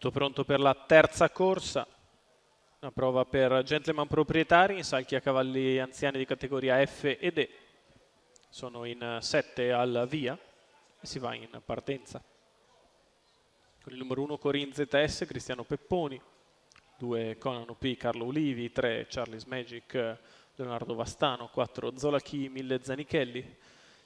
Tutto pronto per la terza corsa, una prova per gentleman proprietari in salchi a cavalli anziani di categoria F ed E. Sono in 7 al via e si va in partenza. Con il numero 1 Corin ZS, Cristiano Pepponi, 2 Conan OP, Carlo Ulivi, 3 Charlie's Magic, Leonardo Vastano, 4 Zolaki, 1000 Zanichelli,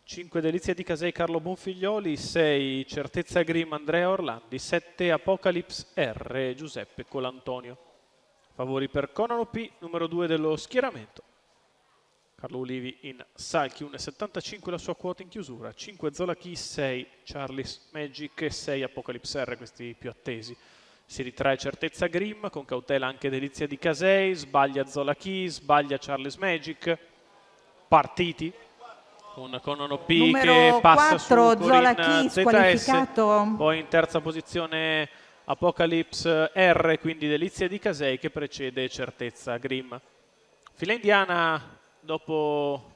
5 Delizia di Casei, Carlo Bonfiglioli, 6 Certezza Grim, Andrea Orlandi, 7 Apocalypse R, Giuseppe Colantonio. Favori per Conan OP, numero 2 dello schieramento. Carlo Ulivi in salchi, 1,75 la sua quota in chiusura, 5 Zolaki, 6 Charlie's Magic e 6 Apocalypse R, questi più attesi. Si ritrae Certezza Grim, con cautela anche Delizia di Casei, sbaglia Zolaki, sbaglia Charlie's Magic. Partiti con Conan OP che passa su Corin ZS, poi in terza posizione Apocalypse R, quindi Delizia di Casei che precede Certezza Grim. Fila indiana dopo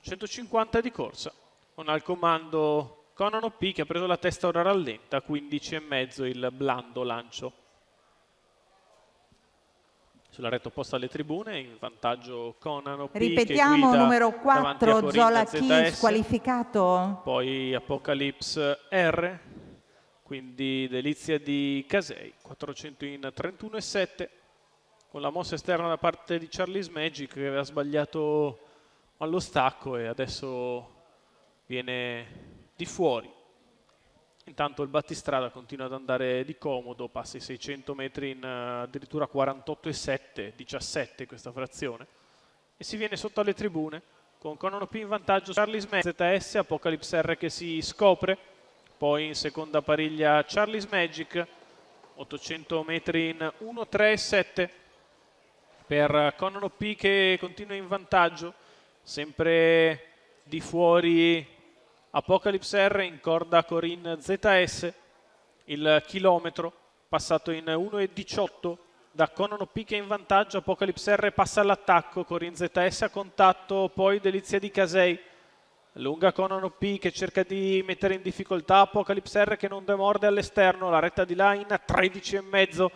150 di corsa, con al comando Conan OP che ha preso la testa, ora rallenta, 15,5 il blando lancio. Sulla retta opposta alle tribune, in vantaggio Conan OP. Ripetiamo, numero 4 Zolaki squalificato. Poi Apocalypse R, quindi Delizia di Casei, 400 in 31,7. Con la mossa esterna da parte di Charlie's Magic che aveva sbagliato allo stacco e adesso viene di fuori. Intanto il battistrada continua ad andare di comodo, passa i 600 metri in addirittura 48,7, 17 questa frazione. E si viene sotto alle tribune con Conan OP in vantaggio, Charlie's Magic, ZS, Apocalypse R che si scopre. Poi in seconda pariglia Charlie's Magic, 800 metri in 1,3,7 per Conan OP che continua in vantaggio, sempre di fuori Apocalypse R, in corda Corin ZS, il chilometro passato in 1,18 da Conan OP che è in vantaggio, Apocalypse R passa all'attacco, Corin ZS a contatto, poi Delizia di Casei, lunga Conan OP che cerca di mettere in difficoltà Apocalypse R che non demorde all'esterno, la retta di là in 13,5,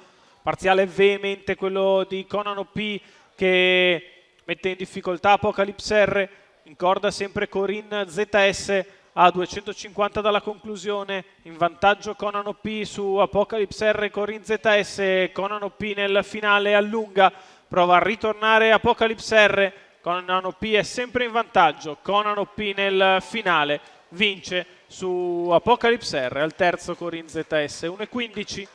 parziale veemente quello di Conan OP che mette in difficoltà Apocalypse R, in corda sempre Corin ZS a 250 dalla conclusione, in vantaggio Conan OP su Apocalypse R, Corin ZS, Conan OP nel finale allunga, prova a ritornare Apocalypse R, Conan OP è sempre in vantaggio, Conan OP nel finale vince su Apocalypse R, al terzo Corin ZS, 1,15.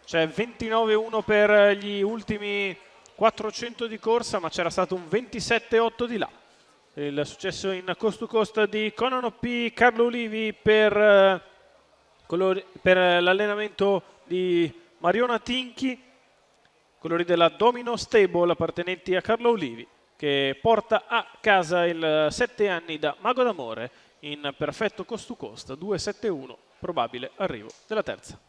C'è 29,1 per gli ultimi 400 di corsa, ma c'era stato un 27,8 di là. Il successo in coast to coast di Conan OP, Carlo Ulivi per l'allenamento di Mariona Tinchi, colori della Domino Stable appartenenti a Carlo Ulivi, che porta a casa il 7 anni da Mago d'Amore in perfetto coast to coast, 2,71, probabile arrivo della terza.